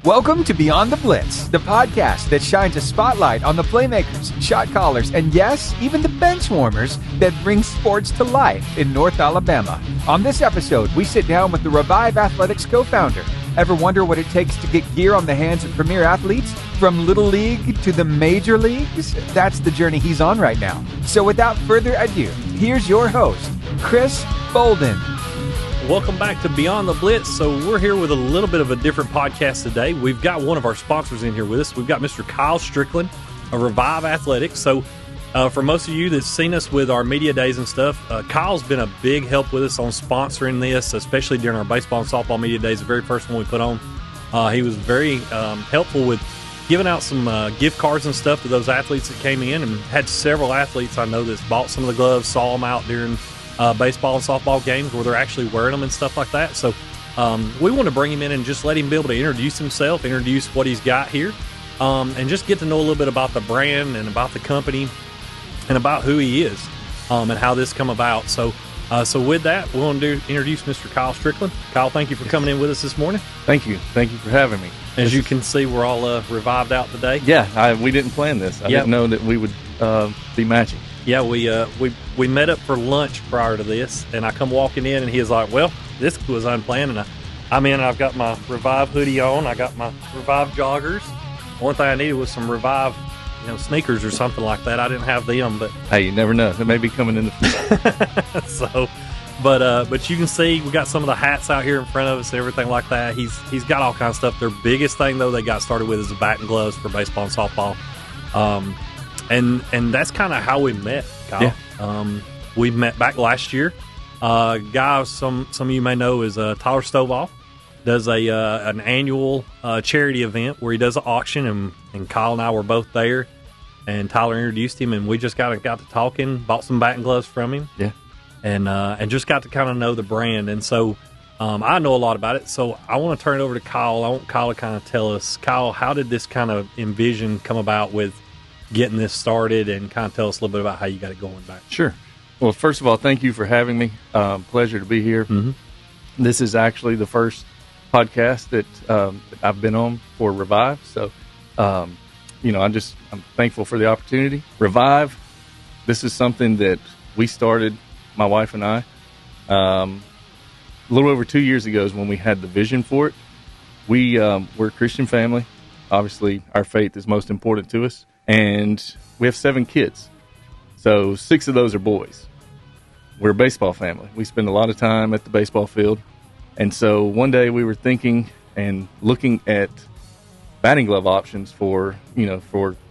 Welcome to Beyond the Blitz, the podcast that shines a spotlight on the playmakers, shot callers, and yes, even the bench warmers that bring sports to life in North Alabama. On this episode, we sit down with the REViVE Athletics co-founder. Ever wonder what it takes to get gear on the hands of premier athletes? From Little League to the major leagues? That's the journey he's on right now. So without further ado, here's your host, Chris Bolden. Welcome back to Beyond the Blitz. So we're here with a little bit of a different podcast today. We've got one of our sponsors in here with us. We've got Mr. Kyle Strickland of REViVE Athletics. So for most of you that's seen us with our media days and stuff, Kyle's been a big help with us on sponsoring this, especially during our baseball and softball media days, the very first one we put on. He was very helpful with giving out some gift cards and stuff to those athletes that came in, and had several athletes I know that's bought some of the gloves, saw them out during baseball and softball games where they're actually wearing them and stuff like that. So we want to bring him in and just let him be able to introduce himself, introduce what he's got here, and just get to know a little bit about the brand and about the company and about who he is and how this come about. So with that, we want to introduce Mr. Kyle Strickland. Kyle, thank you for coming in with us this morning. Thank you. Thank you for having me. As you can see, we're all revived out today. Yeah, we didn't plan this. I didn't know that we would be matching. Yeah, we met up for lunch prior to this, and I come walking in, and he was like, well, this was unplanned, and I'm in, and I've got my REViVE hoodie on, I got my REViVE joggers. One thing I needed was some REViVE, sneakers or something like that. I didn't have them, but hey, you never know. It may be coming in the future. But you can see we got some of the hats out here in front of us and everything like that. He's got all kinds of stuff. Their biggest thing, though, they got started with is the bat and gloves for baseball and softball. And that's kind of how we met, Kyle. Yeah. We met back last year. Guy, some of you may know is Tyler Stovall. Does an annual charity event where he does an auction, and Kyle and I were both there. And Tyler introduced him, and we just got to talking, bought some bat and gloves from him. Yeah. And just got to kind of know the brand. And so I know a lot about it. So I want to turn it over to Kyle. I want Kyle to kind of tell us, Kyle, how did this kind of envision come about with getting this started, and kind of tell us a little bit about how you got it going back. Sure. Well, first of all, thank you for having me. Pleasure to be here. Mm-hmm. This is actually the first podcast that I've been on for REViVE. So, I'm thankful for the opportunity. REViVE, this is something that we started, my wife and I, a little over 2 years ago is when we had the vision for it. We're a Christian family. Obviously, our faith is most important to us. And we have 7 kids. So 6 of those are boys. We're a baseball family. We spend a lot of time at the baseball field. And so one day we were thinking and looking at batting glove options for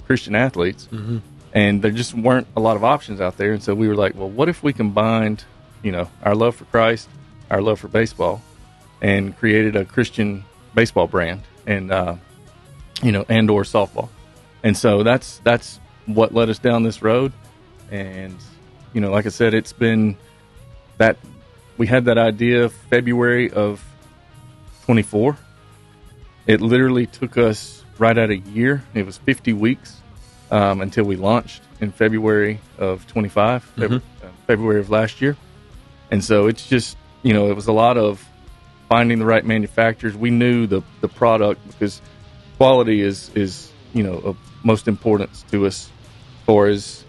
Christian athletes. Mm-hmm. And there just weren't a lot of options out there. And so we were like, well, what if we combined, our love for Christ, our love for baseball, and created a Christian baseball brand and or softball. And so that's what led us down this road. And, like I said, it's been that we had that idea February of 24. It literally took us right at a year. It was 50 weeks until we launched in February of 25, mm-hmm. February of last year. And so it's just, it was a lot of finding the right manufacturers. We knew the product, because quality is of most importance to us, or as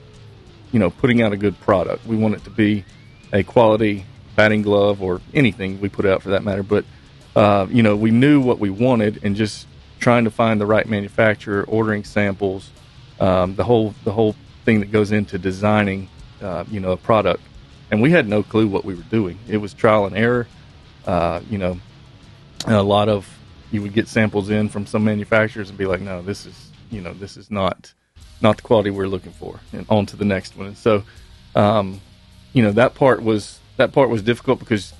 putting out a good product. We want it to be a quality batting glove, or anything we put out for that matter. But we knew what we wanted, and just trying to find the right manufacturer, ordering samples, the whole thing that goes into designing a product. And we had no clue what we were doing. It was trial and error. A lot of, you would get samples in from some manufacturers and be like, no, this is not the quality we're looking for, and on to the next one. And so, that part was difficult, because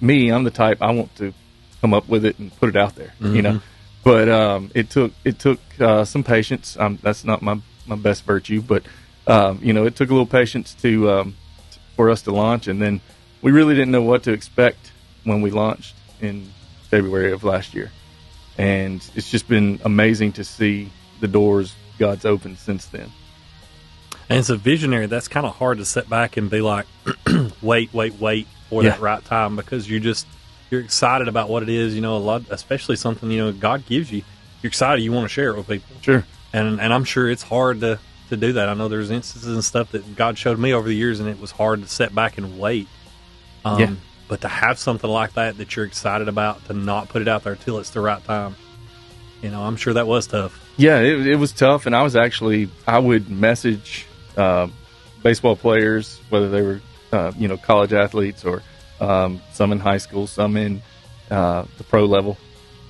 I'm the type, I want to come up with it and put it out there, mm-hmm. But it took some patience. That's not my best virtue, but it took a little patience for us to launch. And then we really didn't know what to expect when we launched in February of last year. And it's just been amazing to see the doors God's opened since then. And as a visionary, that's kind of hard to sit back and be like, wait for that right time, because you're excited about what it is, a lot, especially something, God gives you. you're excited, you want to share it with people. Sure. And I'm sure it's hard to do that. I know there's instances and stuff that God showed me over the years, and it was hard to sit back and wait. But to have something like that you're excited about, to not put it out there till it's the right time, I'm sure that was tough. Yeah, it was tough, and I would message baseball players, whether they were college athletes or some in high school, some in the pro level.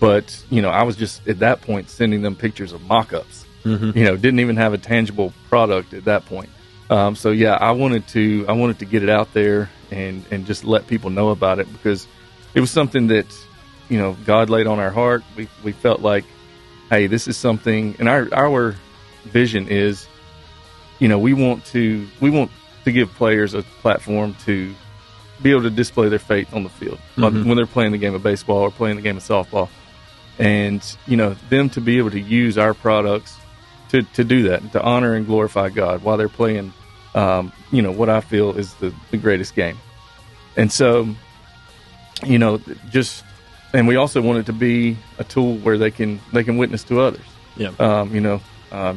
But I was just at that point sending them pictures of mock-ups. Mm-hmm. Didn't even have a tangible product at that point. So yeah, I wanted to get it out there and just let people know about it, because it was something that God laid on our heart. We felt like, hey, this is something, and our vision is, we want to give players a platform to be able to display their faith on the field when they're playing the game of baseball or playing the game of softball, and them to be able to use our products to do that, to honor and glorify God while they're playing what I feel is the greatest game. And so and we also want it to be a tool where they can witness to others. Yeah.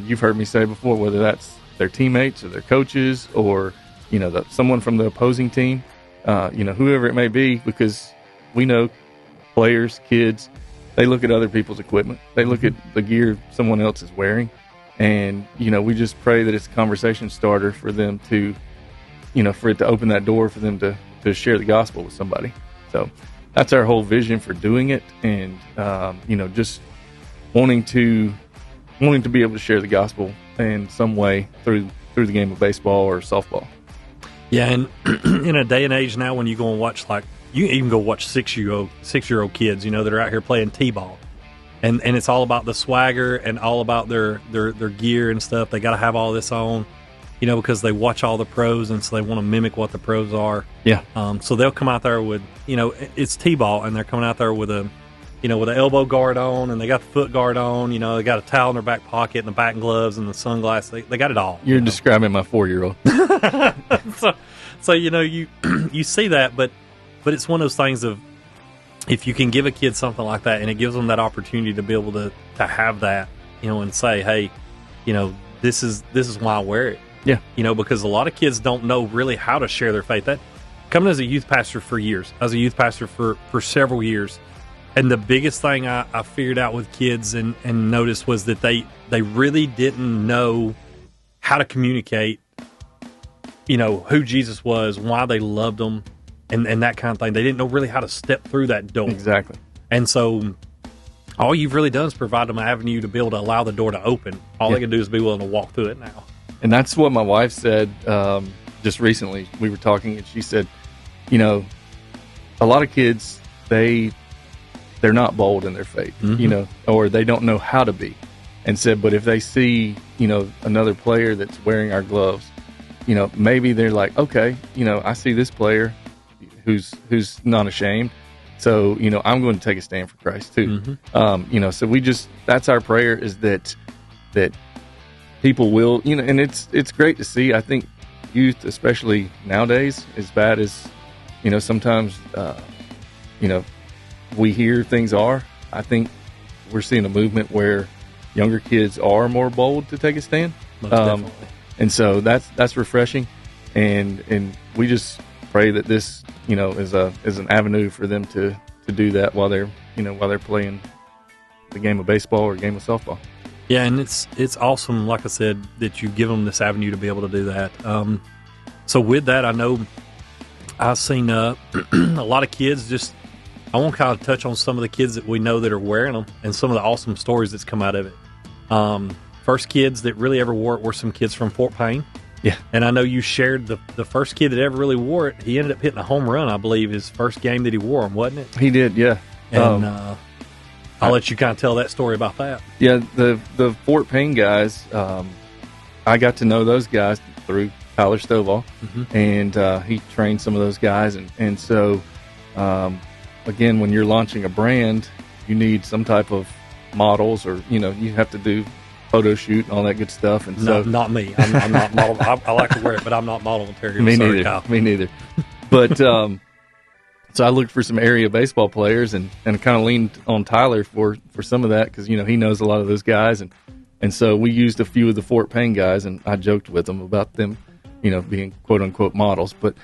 You've heard me say before, whether that's their teammates or their coaches or someone from the opposing team, whoever it may be, because we know players, kids, they look at other people's equipment, they look at the gear someone else is wearing, and we just pray that it's a conversation starter for them to, for it to open that door for them to share the gospel with somebody. So that's our whole vision for doing it, and just wanting to be able to share the gospel in some way through the game of baseball or softball. Yeah, and in a day and age now, when you go and watch, you can even go watch 6-year-old kids, that are out here playing t-ball, and it's all about the swagger and all about their gear and stuff. They got to have all this on, because they watch all the pros, and so they want to mimic what the pros are. Yeah. So they'll come out there with, it's t-ball, and they're coming out there with with an elbow guard on, and they got the foot guard on, they got a towel in their back pocket and the batting gloves and the sunglasses. They got it all. You're describing my 4-year-old. So you see that, but it's one of those things of, if you can give a kid something like that, and it gives them that opportunity to be able to have that, and say, hey, this is why I wear it. Yeah. Because a lot of kids don't know really how to share their faith. That, coming as a youth pastor for years, as a youth pastor for several years, and the biggest thing I figured out with kids and noticed was that they really didn't know how to communicate, who Jesus was, why they loved him, and that kind of thing. They didn't know really how to step through that door. Exactly. And so all you've really done is provide them an avenue to be able to allow the door to open. All they can do is be willing to walk through it now. And that's what my wife said just recently. We were talking, and she said, a lot of kids, they're not bold in their faith, or they don't know how to be. And said, but if they see, another player that's wearing our gloves, maybe they're like, okay, I see this player who's not ashamed. So, I'm going to take a stand for Christ too. Mm-hmm. So that's our prayer, is that people will, and it's great to see. I think youth, especially nowadays, as bad as, sometimes, we hear things are, I think we're seeing a movement where younger kids are more bold to take a stand. Most definitely. And so that's refreshing. And we just pray that this, is an avenue for them to do that while they're playing the game of baseball or game of softball. Yeah, and it's awesome, like I said, that you give them this avenue to be able to do that. So with that, I know I've seen a lot of kids just, I want to kind of touch on some of the kids that we know that are wearing them and some of the awesome stories that's come out of it. First kids that really ever wore it were some kids from Fort Payne. Yeah. And I know you shared the first kid that ever really wore it. He ended up hitting a home run, I believe, his first game that he wore them, wasn't it? He did, yeah. And I'll let you kind of tell that story about that. Yeah, the Fort Payne guys, I got to know those guys through Kyle Strickland, and he trained some of those guys. And so, again, when you're launching a brand, you need some type of models, or, you have to do photo shoot and all that good stuff. And no, not me. I'm not model. I like to wear it, but I'm not model material. Me Sorry, neither. Kyle. Me neither. But So I looked for some area baseball players and kind of leaned on Tyler for some of that because, you know, he knows a lot of those guys. And so we used a few of the Fort Payne guys, and I joked with them about them, you know, being quote unquote models. But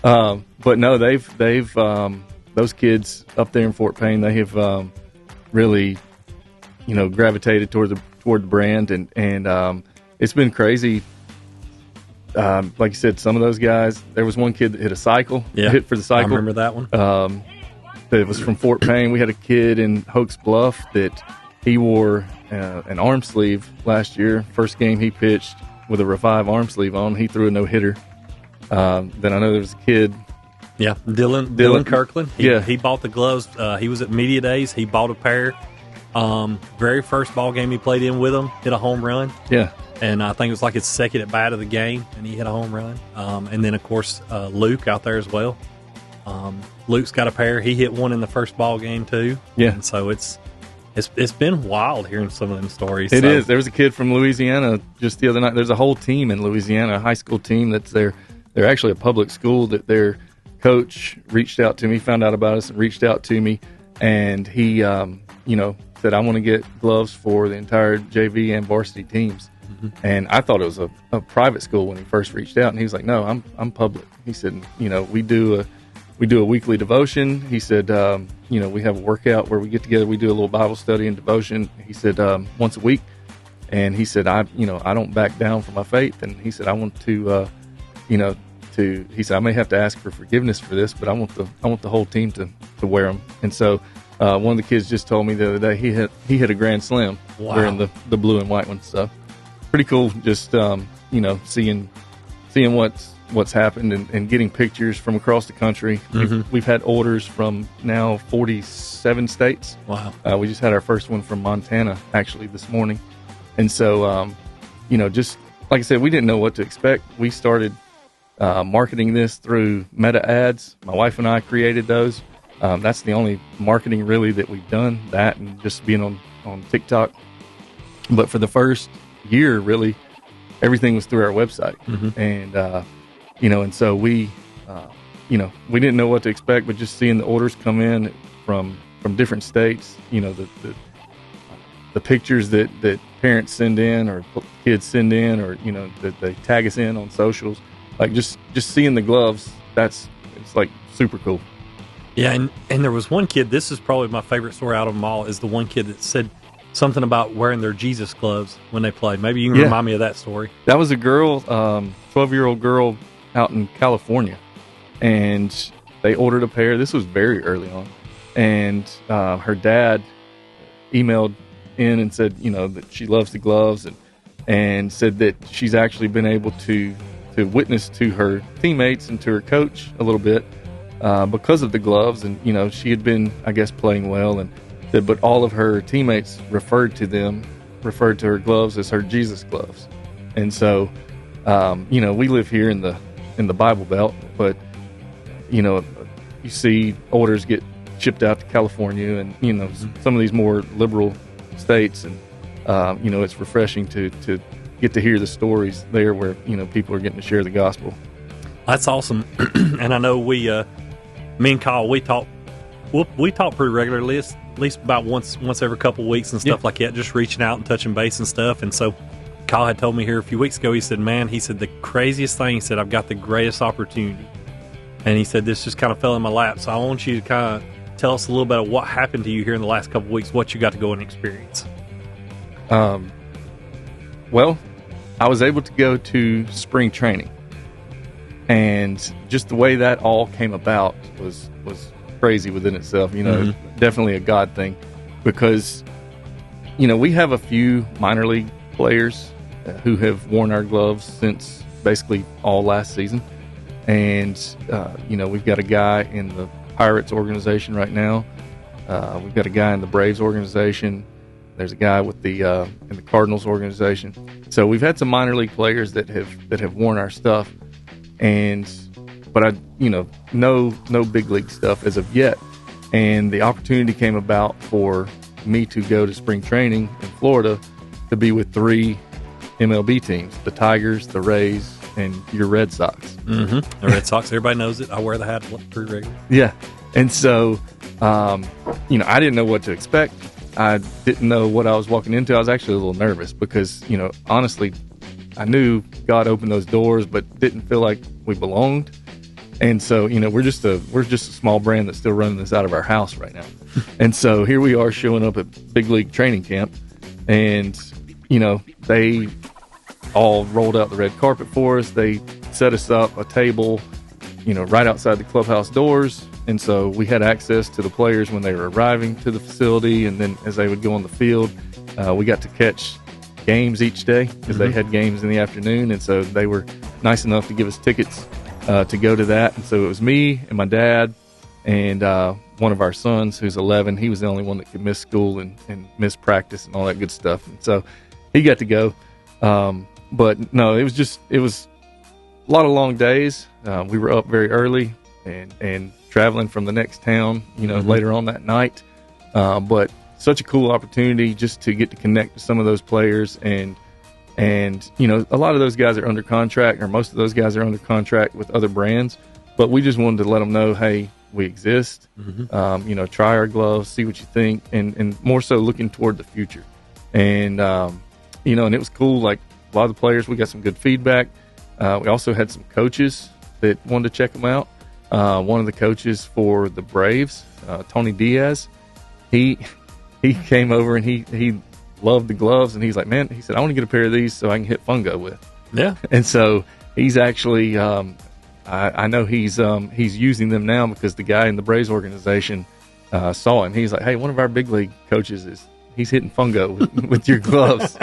no, they've those kids up there in Fort Payne, they have really, you know, gravitated toward the brand, and it's been crazy. Like you said, some of those guys. There was one kid that hit a cycle, hit for the cycle. I remember that one. That was from Fort Payne. We had a kid in Hoax Bluff that he wore an arm sleeve last year. First game he pitched with a REViVE arm sleeve on. He threw a no-hitter. Then I know there was a kid. Yeah, Dylan Kirkland. He bought the gloves. He was at Media Days. He bought a pair. Very first ball game he played in with him, hit a home run. Yeah. And I think it was like his second at bat of the game, and he hit a home run. And then, of course, Luke out there as well. Luke's got a pair. He hit one in the first ball game, too. Yeah. And so it's been wild hearing some of them stories. It is. There was a kid from Louisiana just the other night. There's a whole team in Louisiana, a high school team that's there. They're actually a public school that their coach reached out to me, found out about us, and reached out to me. And he, said, I want to get gloves for the entire JV and varsity teams. Mm-hmm. And I thought it was a private school when he first reached out. And he was like, no, I'm public. He said, we do a weekly devotion. He said, we have a workout where we get together. We do a little Bible study and devotion. He said, once a week. And he said, I don't back down from my faith. And he said, I want to, he said, I may have to ask for forgiveness for this, but I want the whole team to wear them. And so, one of the kids just told me the other day he hit a grand slam wearing the blue and white one. So pretty cool. Just, seeing what's happened and getting pictures from across the country. Mm-hmm. We've had orders from now 47 states. Wow. We just had our first one from Montana actually this morning. And so, just like I said, we didn't know what to expect. We started marketing this through meta ads. My wife and I created those. That's the only marketing really that we've done, that and just being on TikTok. But for the first year, really, everything was through our website. Mm-hmm. And so we didn't know what to expect, but just seeing the orders come in from different states, the pictures that parents send in or kids send in, or that they tag us in on socials, like just seeing the gloves, it's like super cool. Yeah, and there was one kid, this is probably my favorite story out of them all, is the one kid that said something about wearing their Jesus gloves when they played. Maybe you can remind me of that story. That was a girl, 12-year-old girl out in California, and they ordered a pair. This was very early on, and her dad emailed in and said, that she loves the gloves, and said that she's actually been able to witness to her teammates and to her coach a little bit because of the gloves. And she had been, I guess, playing well, and but all of her teammates referred to her gloves as her Jesus gloves. And so we live here in the Bible Belt, but you see orders get shipped out to California and some of these more liberal states, and it's refreshing to get to hear the stories there where people are getting to share the gospel. That's awesome. And I know me and Kyle, we talk pretty regularly, at least about once every couple of weeks and stuff like that, just reaching out and touching base and stuff. And so Kyle had told me here a few weeks ago, he said, the craziest thing, he said, I've got the greatest opportunity. And he said, this just kind of fell in my lap. So I want you to kind of tell us a little bit of what happened to you here in the last couple of weeks, what you got to go and experience. Well, I was able to go to spring training, and just the way that all came about was crazy within itself. Definitely a God thing, because we have a few minor league players who have worn our gloves since basically all last season, and we've got a guy in the Pirates organization right now. We've got a guy in the Braves organization. There's a guy with in the Cardinals organization. So we've had some minor league players that have worn our stuff, but no big league stuff as of yet. And the opportunity came about for me to go to spring training in Florida to be with 3 MLB teams: the Tigers, the Rays, and your Red Sox. Mm-hmm. The Red Sox, everybody knows it. I wear the hat pretty regularly. Yeah. And so, I didn't know what to expect. I didn't know what I was walking into. I was actually a little nervous because, honestly, I knew God opened those doors, but didn't feel like we belonged. And so, we're just a small brand that's still running this out of our house right now. And so here we are showing up at big league training camp, and, they all rolled out the red carpet for us. They set us up a table, right outside the clubhouse doors. And so we had access to the players when they were arriving to the facility. And then as they would go on the field, we got to catch games each day because they had games in the afternoon. And so they were nice enough to give us tickets to go to that. And so it was me and my dad and one of our sons who's 11. He was the only one that could miss school and miss practice and all that good stuff. And so he got to go. But no, it was a lot of long days. We were up very early and traveling from the next town, later on that night. But such a cool opportunity just to get to connect to some of those players. And a lot of those guys are under contract, or most of those guys are under contract with other brands. But we just wanted to let them know, hey, we exist. Try our gloves, see what you think, and more so looking toward the future. And, and it was cool. Like a lot of the players, we got some good feedback. We also had some coaches that wanted to check them out. One of the coaches for the Braves, Tony Diaz, he came over and he loved the gloves, and he's like, man, he said, I want to get a pair of these so I can hit fungo with. Yeah. And so he's actually, I know he's using them now because the guy in the Braves organization saw him. He's like, hey, one of our big league coaches he's hitting fungo with your gloves.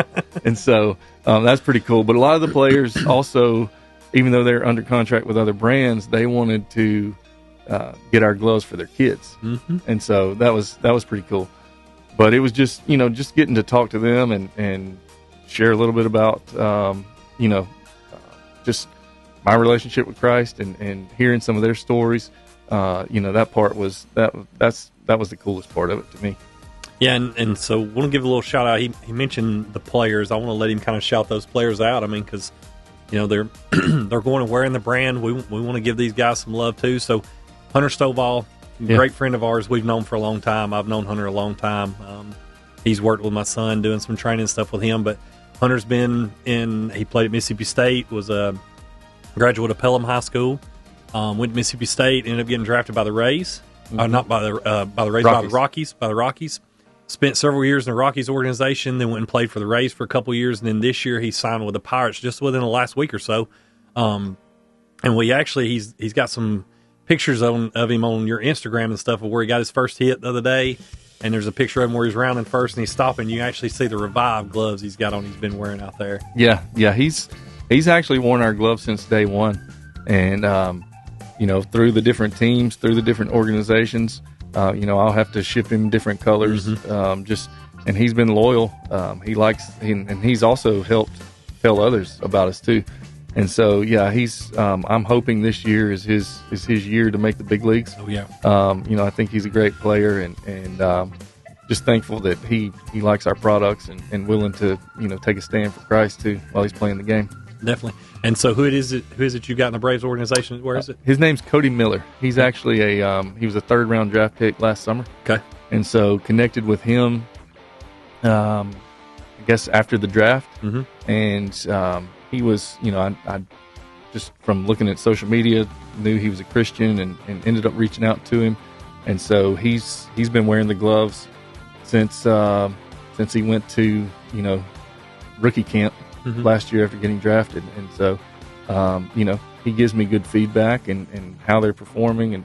And so that's pretty cool. But a lot of the players also, even though they're under contract with other brands, they wanted to get our gloves for their kids. And so that was pretty cool. But it was just, just getting to talk to them and share a little bit about, just my relationship with Christ and hearing some of their stories. That part was, that was the coolest part of it to me. Yeah, and so I want to give a little shout out. He mentioned the players. I want to let him kind of shout those players out. I mean, because they're they're going and wearing the brand. We want to give these guys some love too. So Hunter Stovall, great friend of ours, we've known for a long time. I've known Hunter a long time. He's worked with my son doing some training stuff with him. But Hunter's he played at Mississippi State, was a graduate of Pelham High School. Went to Mississippi State, ended up getting drafted by the Rays. Not by the Rays, Rockies. By the Rockies. Spent several years in the Rockies organization, then went and played for the Rays for a couple years, and then this year he signed with the Pirates just within the last week or so. And he's got some pictures of him on your Instagram and stuff of where he got his first hit the other day, and there's a picture of him where he's rounding first and he's stopping. You actually see the REViVE gloves he's got on. He's been wearing out there. Yeah, he's actually worn our gloves since day one, and through the different teams, through the different organizations. I'll have to ship him different colors, and he's been loyal. And he's also helped tell others about us too. And so, I'm hoping this year is his year to make the big leagues. Oh yeah. I think he's a great player, and just thankful that he likes our products and willing to, take a stand for Christ too while he's playing the game. Definitely. And so who is it you got in the Braves organization? Where is it? His name's Cody Miller. He's actually he was a 3rd round draft pick last summer. Okay. And so connected with him, I guess after the draft. And he was, I just from looking at social media, knew he was a Christian and ended up reaching out to him. And so he's been wearing the gloves since he went to, rookie camp last year after getting drafted. And so, he gives me good feedback and how they're performing, and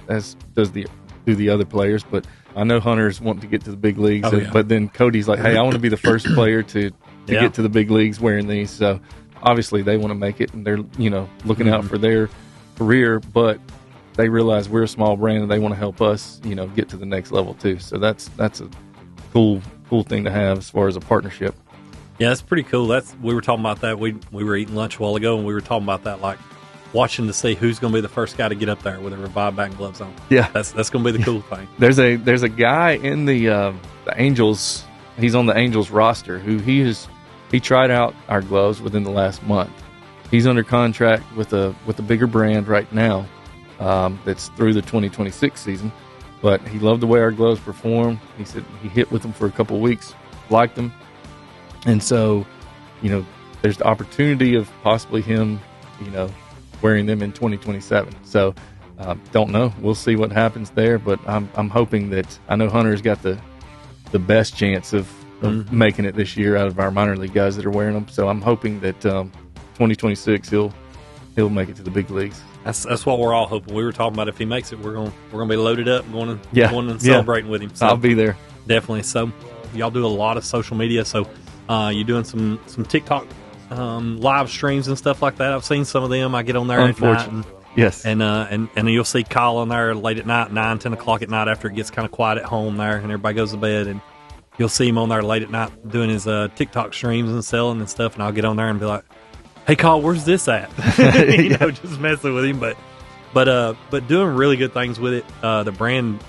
as do the other players. But I know Hunter's wanting to get to the big leagues, but then Cody's like, hey, I want to be the first player to get to the big leagues wearing these. So obviously they want to make it, and they're, looking out for their career, but they realize we're a small brand and they want to help us, get to the next level too. So that's a cool thing to have as far as a partnership. Yeah, that's pretty cool. We were talking about that. We were eating lunch a while ago, and we were talking about that, like watching to see who's going to be the first guy to get up there with a REViVE bat and gloves on. Yeah, that's going to be the cool thing. There's a guy in the Angels. He's on the Angels roster who he tried out our gloves within the last month. He's under contract with a bigger brand right now, that's through the 2026 season. But he loved the way our gloves performed. He said he hit with them for a couple of weeks, liked them. And so, there's the opportunity of possibly him, wearing them in 2027. So, don't know. We'll see what happens there. But I'm hoping that, I know Hunter's got the best chance of making it this year out of our minor league guys that are wearing them. So I'm hoping that 2026 he'll make it to the big leagues. That's what we're all hoping. We were talking about if he makes it, we're gonna be loaded up, going and celebrating with him. So I'll be there, definitely. So y'all do a lot of social media. So you're doing some TikTok live streams and stuff like that. I've seen some of them. I get on there at night. Yes, and you'll see Kyle on there late at night, 9, 10 o'clock at night after it gets kind of quiet at home there, and everybody goes to bed, and you'll see him on there late at night doing his TikTok streams and selling and stuff. And I'll get on there and be like, "Hey, Kyle, where's this at?" Just messing with him, but doing really good things with it. The brand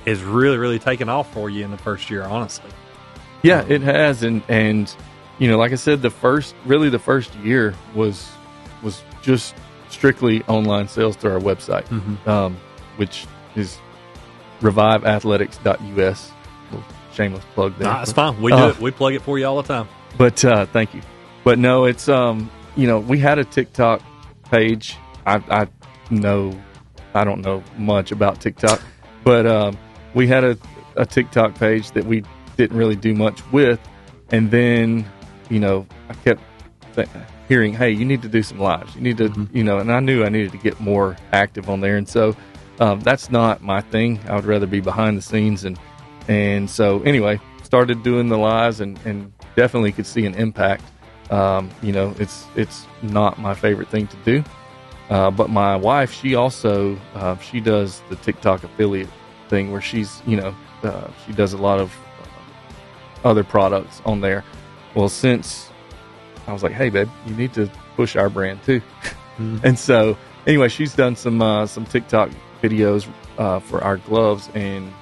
is really, really taken off for you in the first year, honestly. Yeah, it has, and like I said, the first year was just strictly online sales through our website, which is reviveathletics.us. Shameless plug there. Nah, it's fine. We do it. We plug it for you all the time. But thank you. But no, it's we had a TikTok page. I don't know much about TikTok, but we had a TikTok page that we didn't really do much with, and then I kept hearing, "Hey, you need to do some lives. You need to and I knew I needed to get more active on there, and so that's not my thing. I would rather be behind the scenes, and so anyway, started doing the lives, and definitely could see an impact. It's not my favorite thing to do, but my wife, she also she does the TikTok affiliate thing where she's she does a lot of other products on there. Well, since I was like, "Hey, babe, you need to push our brand too," and so anyway, she's done some TikTok videos for our gloves, and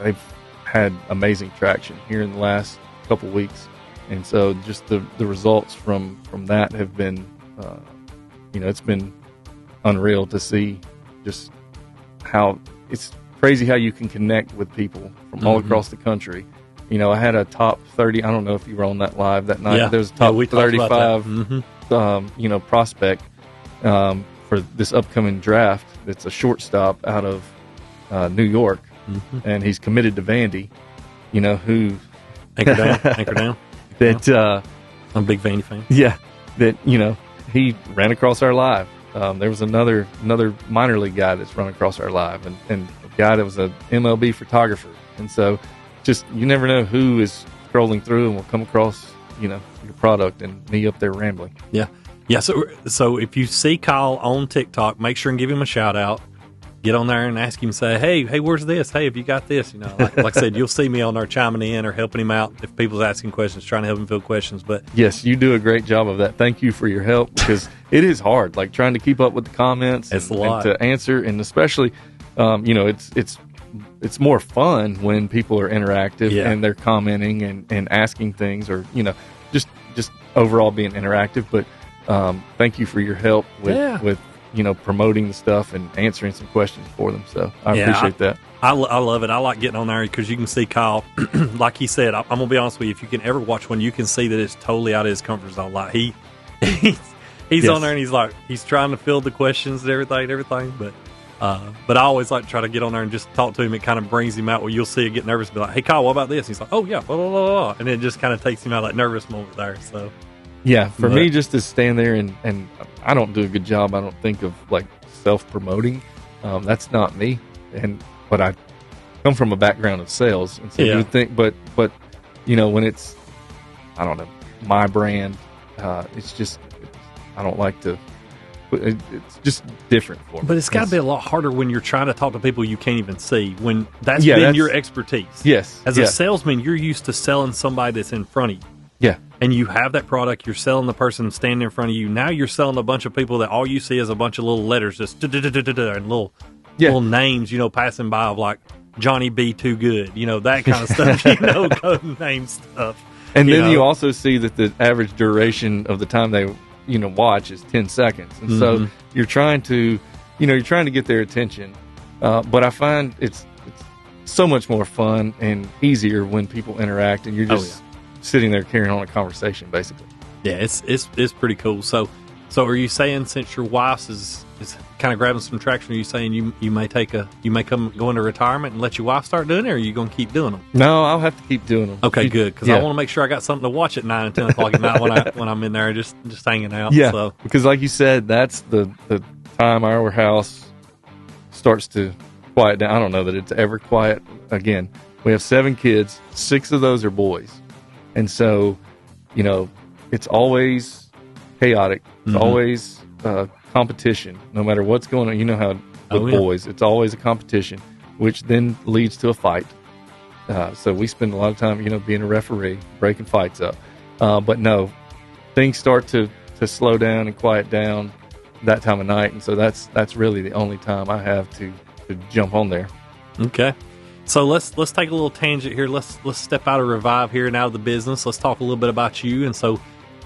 they've had amazing traction here in the last couple weeks. And so just the results from that have been, it's been unreal to see just how it's crazy how you can connect with people from all across the country. I had a top 30. I don't know if you were on that live that night. Yeah. There was a top 35, prospect for this upcoming draft. It's a shortstop out of New York, and he's committed to Vandy. Who anchor down. That I'm a big Vandy fan. Yeah, that he ran across our live. There was another minor league guy that's run across our live, and a guy that was a MLB photographer. And so, just you never know who is scrolling through and will come across your product, and me up there rambling. Yeah. So if you see Kyle on TikTok, make sure and give him a shout out. Get on there and ask him, say, hey, where's this? Hey, have you got this? Like I said, you'll see me on there chiming in or helping him out if people's asking questions, trying to help him field questions. But yes, you do a great job of that. Thank you for your help, because it is hard, like trying to keep up with the comments and to answer, and especially, it's more fun when people are interactive and they're commenting and asking things, or just overall being interactive. But thank you for your help with promoting the stuff and answering some questions for them. So I appreciate that. I love it. I like getting on there because you can see Kyle, like he said, I'm going to be honest with you, if you can ever watch one, you can see that it's totally out of his comfort zone. Like he's on there and he's trying to fill the questions and everything. But I always like to try to get on there and just talk to him. It kind of brings him out where you'll see it get nervous and be like, "Hey, Kyle, what about this?" And he's like, "Oh yeah, blah, blah, blah, blah." And it just kind of takes him out of that nervous moment there. So yeah, for me, just to stand there and I don't do a good job, I don't think, of like self-promoting. That's not me. But I come from a background of sales, and so you would think, but when it's, I don't know, my brand, it's just, I don't like to. It's just different for me. But it's got to be a lot harder when you're trying to talk to people you can't even see. When that's been your expertise. Yes. As a salesman, you're used to selling somebody that's in front of you. Yeah. And you have that product, you're selling the person standing in front of you. Now you're selling a bunch of people that all you see is a bunch of little letters, just and little names, passing by of like Johnny B. Too Good, that kind of stuff, code name stuff. And then you also see that the average duration of the time they watch is 10 seconds. And so you're trying to you're trying to get their attention. But I find it's so much more fun and easier when people interact and you're just sitting there carrying on a conversation, basically. Yeah, it's pretty cool. So are you saying, since your wife's is kind of grabbing some traction, are you saying you may go into retirement and let your wife start doing it, or are you going to keep doing them? No, I'll have to keep doing them. Okay, good, because I want to make sure I got something to watch at 9 and 10 o'clock at night when I'm in there just hanging out. Yeah, so. Because like you said, that's the time our house starts to quiet down. I don't know that it's ever quiet again. We have 7 kids. 6 of those are boys. And so, it's always chaotic. It's always competition, no matter what's going on. You know how with boys, it's always a competition, which then leads to a fight. So we spend a lot of time, being a referee, breaking fights up. But no, things start to slow down and quiet down that time of night. And so that's really the only time I have to jump on there. Okay. So let's take a little tangent here. Let's step out of Revive here and out of the business. Let's talk a little bit about you. And so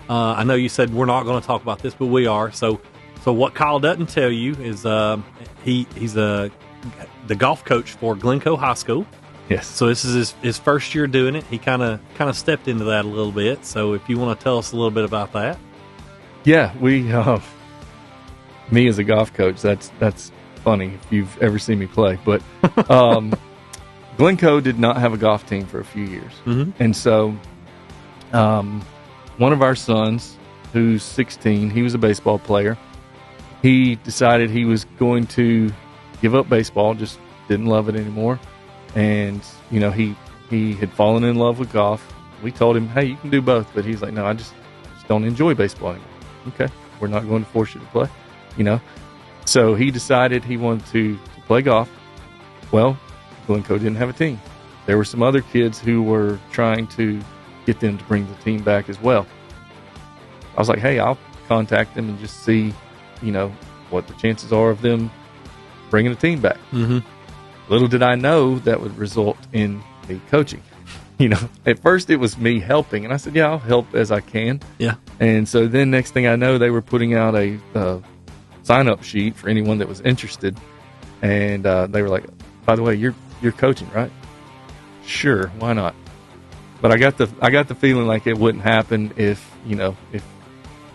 I know you said we're not going to talk about this, but we are. So what Kyle doesn't tell you is he's the golf coach for Glencoe High School. Yes. So this is his first year doing it. He kind of stepped into that a little bit. So if you want to tell us a little bit about that. Yeah, we me as a golf coach, that's funny if you've ever seen me play, but Glencoe did not have a golf team for a few years. And so one of our sons, who's 16, he was a baseball player. He decided he was going to give up baseball, just didn't love it anymore. And, he had fallen in love with golf. We told him, hey, you can do both. But he's like, no, I just don't enjoy baseball anymore. Okay, we're not going to force you to play, So he decided he wanted to play golf. Well, Glencoe didn't have a team. There were some other kids who were trying to get them to bring the team back as well. I was like, hey, I'll contact them and just see, what the chances are of them bringing the team back. Little did I know that would result in me coaching. At first it was me helping, and I said, yeah, I'll help as I can. Yeah. And so then next thing I know, they were putting out a sign-up sheet for anyone that was interested. And they were like, by the way, you're coaching, right? Sure, why not? But I got the feeling like it wouldn't happen if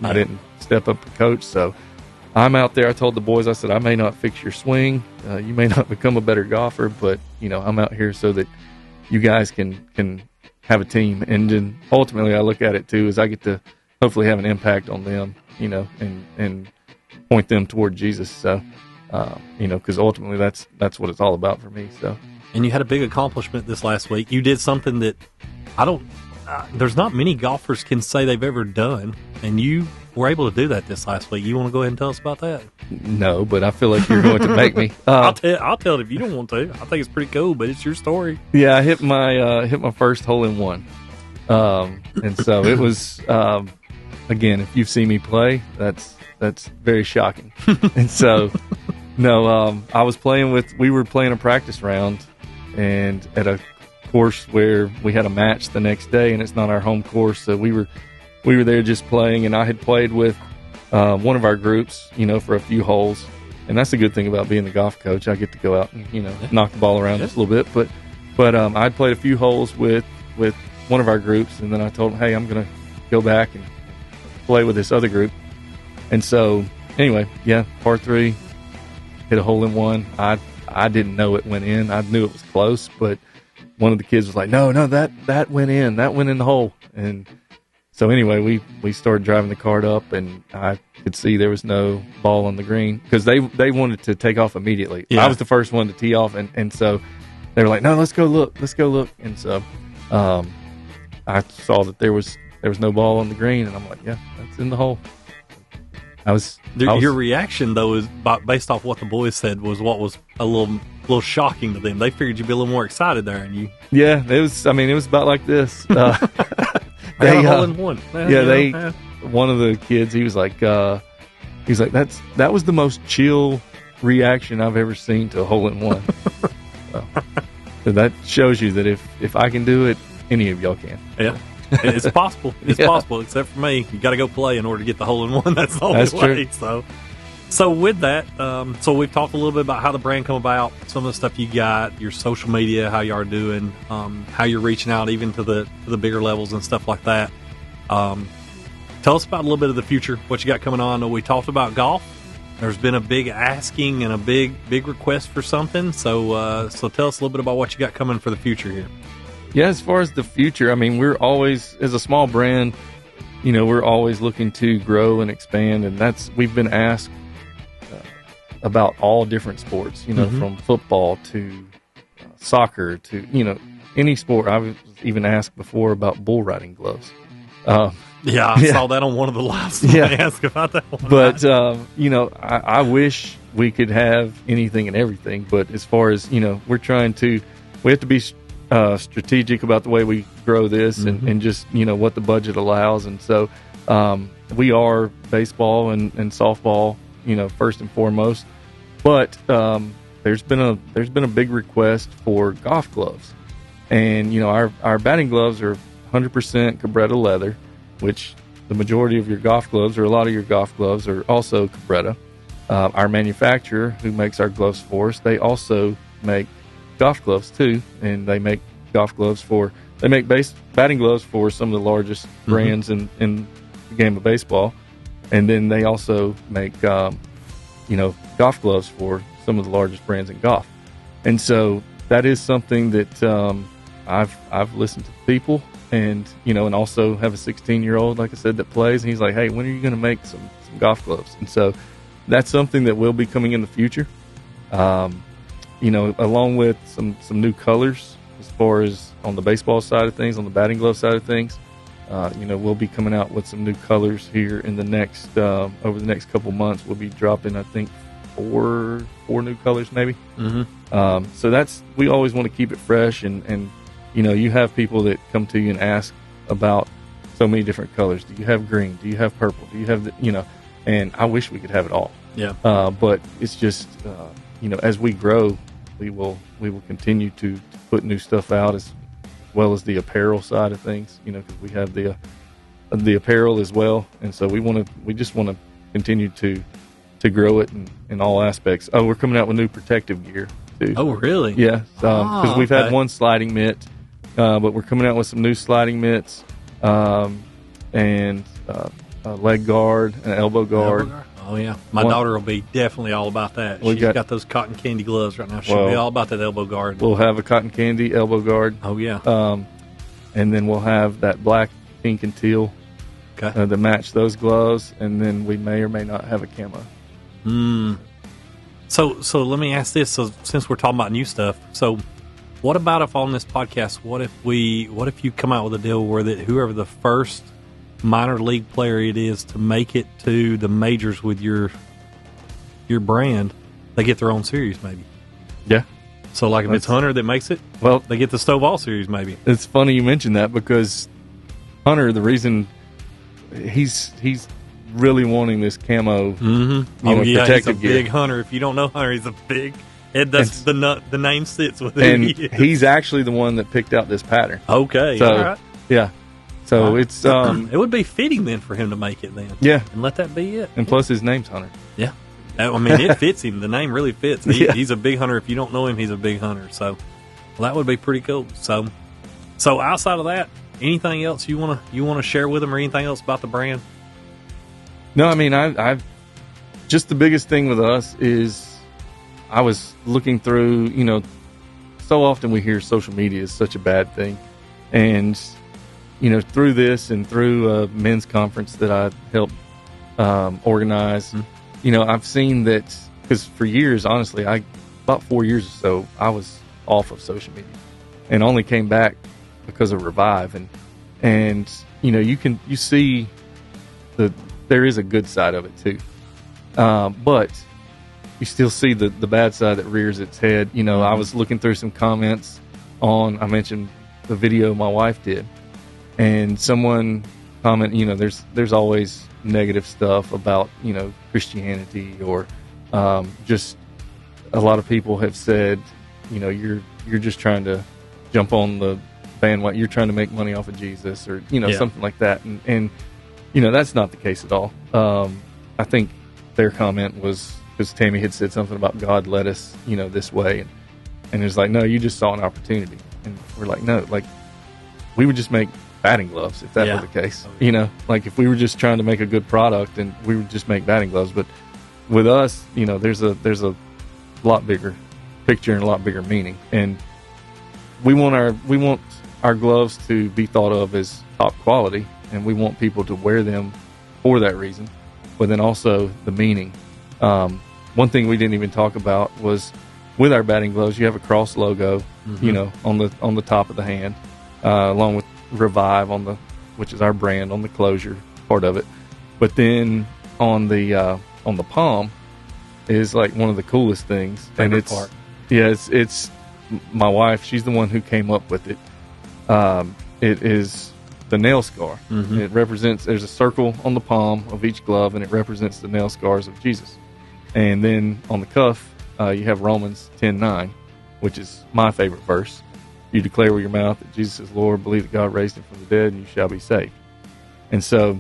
I didn't step up to coach. So I'm out there. I told the boys, I said, I may not fix your swing. You may not become a better golfer, but I'm out here so that you guys can have a team. And then ultimately I look at it too, as I get to hopefully have an impact on them, and point them toward Jesus. So, because ultimately that's what it's all about for me. So, and you had a big accomplishment this last week. You did something that there's not many golfers can say they've ever done, and you were able to do that this last week. You want to go ahead and tell us about that? No, but I feel like you're going to make me. I'll tell it if you don't want to. I think it's pretty cool, but it's your story. Yeah, I hit my first hole in one, and so it was again. If you've seen me play, that's very shocking. And so, no, we were playing a practice round, and at a course where we had a match the next day, and it's not our home course, so we were there just playing, and I had played with one of our groups, for a few holes, and that's the good thing about being the golf coach. I get to go out and knock the ball around just a little bit, but I'd played a few holes with one of our groups, and then I told them, hey, I'm going to go back and play with this other group. And so anyway, yeah, par 3, hit a hole in one. I didn't know it went in. I knew it was close, but one of the kids was like, no, that went in. That went in the hole. And so anyway, we started driving the cart up, and I could see there was no ball on the green because they wanted to take off immediately. Yeah. I was the first one to tee off, and so they were like, no, let's go look. And so I saw that there was no ball on the green, and I'm like, yeah, that's in the hole. Your reaction, though, is based off what the boys said, was what was a little shocking to them. They figured you'd be a little more excited there, and you. Yeah, it was. I mean, it was about like this. They got a hole in one. One of the kids, he was like, that was the most chill reaction I've ever seen to a hole in one. So that shows you that if I can do it, any of y'all can. Yeah. It's possible. It's possible, except for me. You got to go play in order to get the hole in one. That's the only way. True. So, So with that, so we've talked a little bit about how the brand come about, some of the stuff you got, your social media, how you are doing, how you're reaching out even to the bigger levels and stuff like that. Tell us about a little bit of the future, what you got coming on. I know we talked about golf. There's been a big asking and a big request for something. So tell us a little bit about what you got coming for the future here. Yeah, as far as the future, I mean, we're always, as a small brand, we're always looking to grow and expand, and we've been asked about all different sports, from football to soccer to, any sport. I was even asked before about bull riding gloves. I saw that on one of the lives. Yeah. They asked about that one. But, I wish we could have anything and everything. But as far as, we have to be strategic about the way we grow this and just, what the budget allows. And so we are baseball and softball, first and foremost. But there's been a big request for golf gloves. And, our batting gloves are 100% Cabretta leather, which the majority of your golf gloves, or a lot of your golf gloves, are also Cabretta. Our manufacturer, who makes our gloves for us, they also make golf gloves too, and they make batting gloves for some of the largest brands in the game of baseball, and then they also make golf gloves for some of the largest brands in golf. And so that is something that I've listened to people, and and also have a 16-year-old, like I said, that plays, and he's like, hey, when are you going to make some golf gloves? And so that's something that will be coming in the future, along with some new colors as far as on the baseball side of things, on the batting glove side of things. We'll be coming out with some new colors here in the next over the next couple months. We'll be dropping, I think, four new colors maybe. So we always want to keep it fresh, and you have people that come to you and ask about so many different colors. Do you have green? Do you have purple? Do you have and I wish we could have it all. Yeah. But it's just as we grow, we will continue to put new stuff out, as well as the apparel side of things, because we have the apparel as well. And so we just want to continue to grow it in all aspects. Oh, we're coming out with new protective gear too. Oh, really? Yeah. Because we've had one sliding mitt, but we're coming out with some new sliding mitts, and a leg guard, an elbow guard. Oh, yeah. My daughter will be definitely all about that. She's got those cotton candy gloves right now. She'll be all about that elbow guard. We'll have a cotton candy elbow guard. Oh, yeah. And then we'll have that black, pink, and teal that match those gloves. And then we may or may not have a camo. So let me ask this. So since we're talking about new stuff, so what about if on this podcast, what if you come out with a deal where that whoever the first minor league player it is to make it to the majors with your brand, they get their own series maybe? Yeah. So like if it's Hunter that makes it, well, they get the Stovall series maybe. It's funny you mentioned that, because Hunter, the reason he's really wanting this camo, protective he's a gear. Big Hunter. If you don't know Hunter, he's a big. That's the name sits with him. And he's actually the one that picked out this pattern. Okay. So, all right. Yeah. So it's it would be fitting then for him to make it then. Yeah. And let that be it. And plus his name's Hunter. Yeah. I mean, it fits him. The name really fits. He's a big hunter. If you don't know him, he's a big hunter. So, that would be pretty cool. So outside of that, anything else you want to share with them, or anything else about the brand? No, I mean, I've just the biggest thing with us is I was looking through. So often we hear social media is such a bad thing, and through this and through a men's conference that I helped organize. I've seen that, because for years, honestly, about 4 years or so, I was off of social media and only came back because of REViVE. And you see there is a good side of it too. But you still see the bad side that rears its head. I was looking through some comments I mentioned the video my wife did, and someone comment, there's always negative stuff about, Christianity, or just a lot of people have said, you're just trying to jump on the bandwagon, you're trying to make money off of Jesus, or something like that, and that's not the case at all. I think their comment was, because Tammy had said something about God led us, this way. And it was like, no, you just saw an opportunity. And we're like, no, like, we would just make batting gloves if that were the case. Like if we were just trying to make a good product, and we would just make batting gloves. But with us, there's a lot bigger picture and a lot bigger meaning. And we want our gloves to be thought of as top quality, and we want people to wear them for that reason. But then also the meaning. One thing we didn't even talk about was, with our batting gloves, you have a cross logo, on the top of the hand, along with REViVE which is our brand, on the closure part of it. But then on the palm is like one of the coolest things. Favorite and part. Yeah, it's my wife. She's the one who came up with it. It is the nail scar. It represents, there's a circle on the palm of each glove, and it represents the nail scars of Jesus. And then on the cuff, you have Romans 10:9, which is my favorite verse. You declare with your mouth that Jesus is Lord, believe that God raised him from the dead, and you shall be saved. And so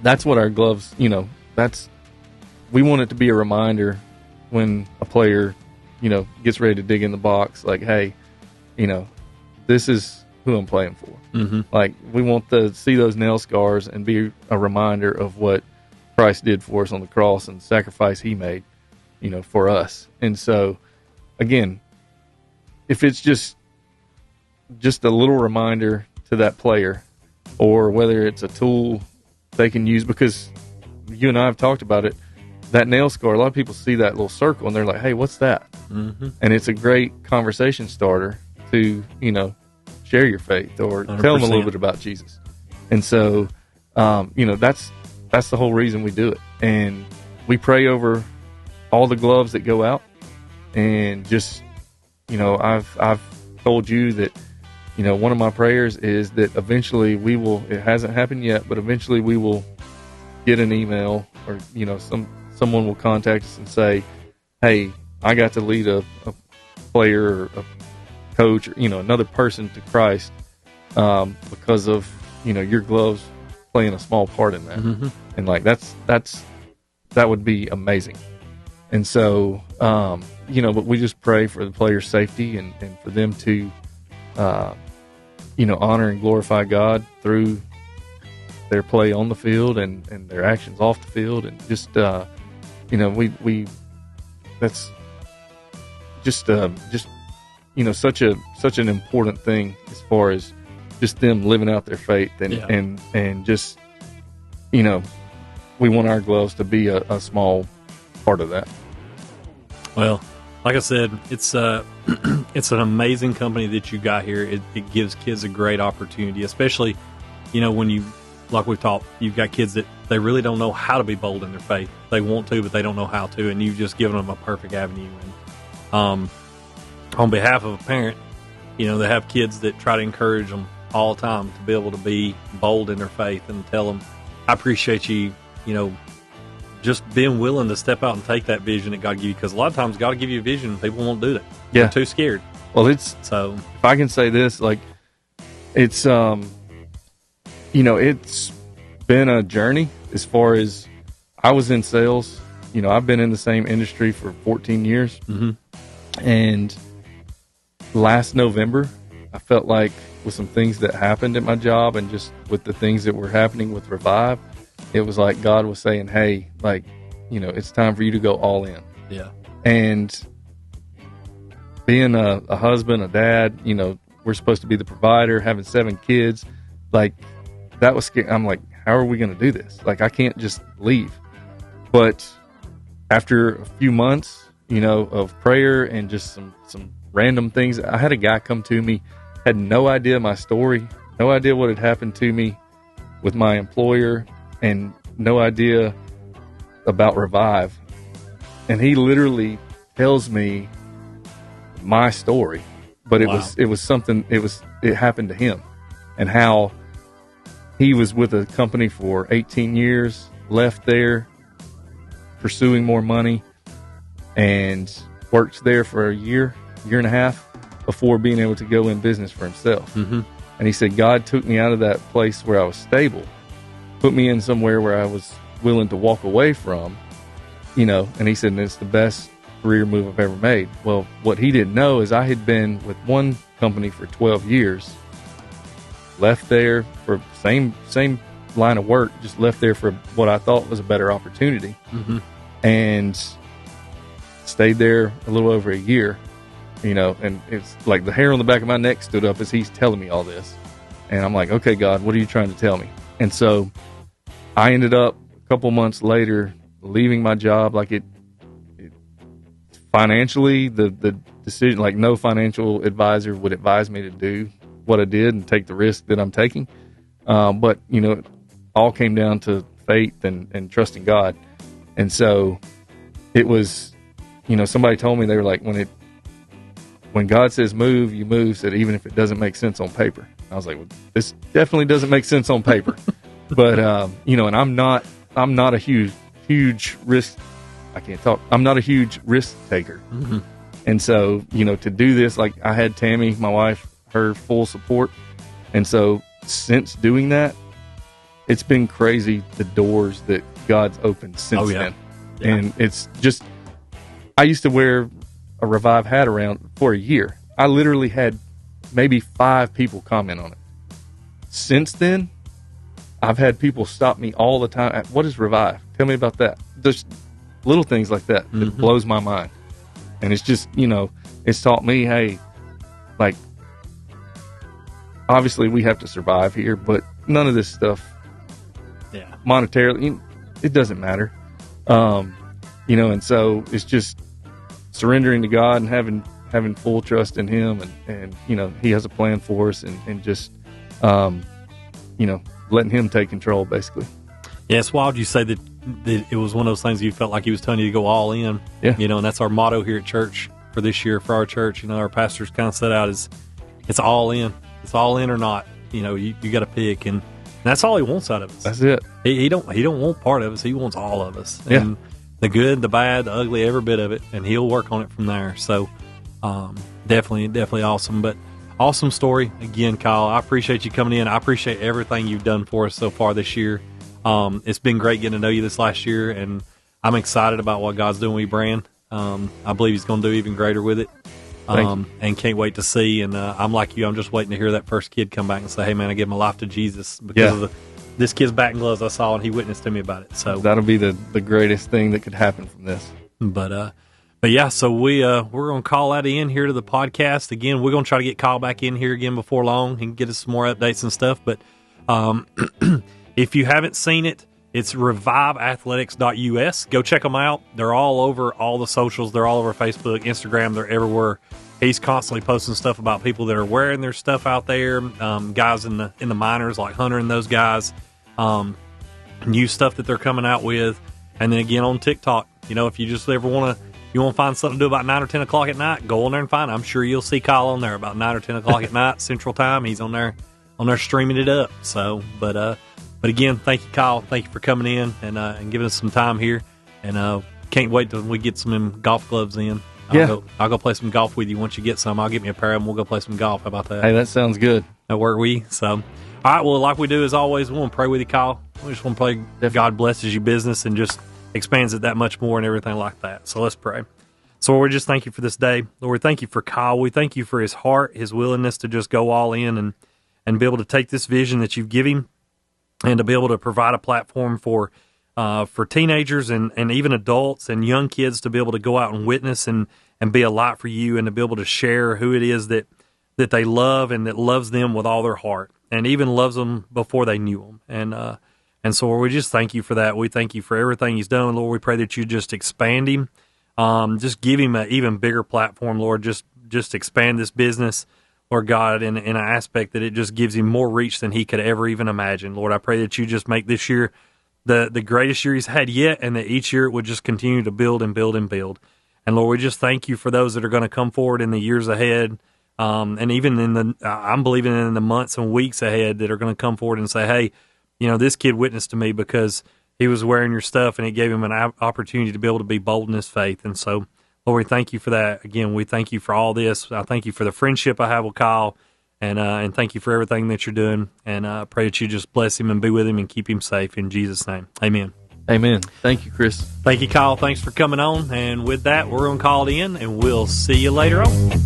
that's what our gloves, we want it to be a reminder when a player, gets ready to dig in the box, like, hey, this is who I'm playing for. Like, we want to see those nail scars and be a reminder of what Christ did for us on the cross and the sacrifice he made, for us. And so, again, if it's just a little reminder to that player, or whether it's a tool they can use, because you and I have talked about it, that nail scar, a lot of people see that little circle and they're like, hey, what's that? And it's a great conversation starter to, share your faith or 100%. Tell them a little bit about Jesus. And so, that's the whole reason we do it. And we pray over all the gloves that go out, and just, I've told you that, one of my prayers is that eventually we will, it hasn't happened yet, but eventually we will get an email, or, someone will contact us and say, hey, I got to lead a player or a coach, or, another person to Christ, because of, your gloves playing a small part in that. And like, that would be amazing. And so, but we just pray for the player's safety, and for them to, honor and glorify God through their play on the field and their actions off the field. And just, that's just, such an important thing as far as just them living out their faith, and just, we want our gloves to be a small part of that. Well, like I said, it's it's an amazing company that you got here. It gives kids a great opportunity, especially, when you, like we've talked, you've got kids that they really don't know how to be bold in their faith. They want to, but they don't know how to, and you've just given them a perfect avenue. And on behalf of a parent, they have kids that try to encourage them all the time to be able to be bold in their faith, and tell them, I appreciate you, just being willing to step out and take that vision that God gave you. Because a lot of times God will give you a vision and people won't do that. They're too scared. Well, if I can say this, like, it's, it's been a journey as far as, I was in sales. I've been in the same industry for 14 years. And last November, I felt like with some things that happened at my job, and just with the things that were happening with REViVE, it was like God was saying, hey, like, it's time for you to go all in. Yeah. And being a husband, a dad, we're supposed to be the provider, having 7 kids. Like, that was scary. I'm like, how are we going to do this? Like, I can't just leave. But after a few months, of prayer and just some random things, I had a guy come to me, had no idea my story, no idea what had happened to me with my employer, and no idea about REViVE. And he literally tells me my story, but it was something, it happened to him, and how he was with a company for 18 years, left there, pursuing more money, and worked there for a year and a half before being able to go in business for himself. And he said, God took me out of that place where I was stable, put me in somewhere where I was willing to walk away from, and he said, it's the best career move I've ever made. Well, what he didn't know is I had been with one company for 12 years, left there for same line of work, just left there for what I thought was a better opportunity, and stayed there a little over a year, and it's like the hair on the back of my neck stood up as he's telling me all this. And I'm like, okay, God, what are you trying to tell me? And so I ended up a couple months later leaving my job. Like it financially, the decision, like no financial advisor would advise me to do what I did and take the risk that I'm taking. But, it all came down to faith and trusting God. And so it was, somebody told me, they were like, when God says move, you move, said even if it doesn't make sense on paper. I was like, well, this definitely doesn't make sense on paper. But, and I'm not a huge risk. I can't talk. I'm not a huge risk taker. And so, to do this, like I had Tammy, my wife, her full support. And so since doing that, it's been crazy the doors that God's opened since then. Yeah. And it's just, I used to wear a REViVE hat around for a year. I literally had maybe 5 people comment on it. Since then, I've had people stop me all the time. What is REViVE? Tell me about that. There's little things like that that blows my mind. And it's just, it's taught me, hey, like, obviously we have to survive here, but none of this stuff, monetarily, it doesn't matter. And so it's just surrendering to God and having full trust in Him, and He has a plan for us, and just letting Him take control, basically. Yeah, it's wild you say that it was one of those things you felt like He was telling you to go all in. Yeah. And that's our motto here at church for this year, for our church. Our pastors kind of set out as it's all in. It's all in or not. You got to pick, and that's all He wants out of us. That's it. He don't want part of us. He wants all of us. Yeah. And the good, the bad, the ugly, every bit of it, and He'll work on it from there. So definitely awesome. But awesome story again, Kyle. I appreciate you coming in. I appreciate everything you've done for us so far this year. It's been great getting to know you this last year, and I'm excited about what God's doing with your brand. I believe He's going to do even greater with it. And can't wait to see. And I'm like you, I'm just waiting to hear that first kid come back and say, hey man, I gave my life to Jesus because of this kid's batting gloves I saw, and he witnessed to me about it. So that'll be the greatest thing that could happen from this. But yeah, so we're going to call that in here to the podcast. Again, we're going to try to get Kyle back in here again before long. He can get us some more updates and stuff. But if you haven't seen it, it's reviveathletics.us. Go check them out. They're all over all the socials. They're all over Facebook, Instagram. They're everywhere. He's constantly posting stuff about people that are wearing their stuff out there. Guys in the minors like Hunter and those guys. New stuff that they're coming out with. And then again on TikTok, if you just ever want to find something to do about 9 or 10 o'clock at night, go on there and find it. I'm sure you'll see Kyle on there about 9 or 10 o'clock at night Central Time. He's on there streaming it up. So, but again, thank you, Kyle. Thank you for coming in and giving us some time here. And can't wait till we get some golf gloves in. I'll go play some golf with you once you get some. I'll get me a pair of them. We'll go play some golf. How about that? Hey, that sounds good. That work we. So, all right. Well, like we do as always, we want to pray with you, Kyle. We just want to pray God blesses your business and just expands it that much more and everything like that. So let's pray. So Lord, we just thank you for this day. Lord, we thank you for Kyle. We thank you for his heart, his willingness to just go all in and be able to take this vision that you've given him and to be able to provide a platform for teenagers and even adults and young kids to be able to go out and witness and be a light for you and to be able to share who it is that they love and that loves them with all their heart and even loves them before they knew them. And so Lord, we just thank you for that. We thank you for everything he's done. Lord, we pray that you just expand him. Just give him an even bigger platform, Lord. Just expand this business, Lord God, in an aspect that it just gives him more reach than he could ever even imagine. Lord, I pray that you just make this year the greatest year he's had yet, and that each year it would just continue to build and build and build. And Lord, we just thank you for those that are going to come forward in the years ahead, and even I'm believing in the months and weeks ahead that are going to come forward and say, hey, this kid witnessed to me because he was wearing your stuff, and it gave him an opportunity to be able to be bold in his faith. And so, Lord, we thank you for that. Again, we thank you for all this. I thank you for the friendship I have with Kyle, and thank you for everything that you're doing. And I pray that you just bless him and be with him and keep him safe. In Jesus' name, amen. Amen. Thank you, Chris. Thank you, Kyle. Thanks for coming on. And with that, we're going to call it in, and we'll see you later on.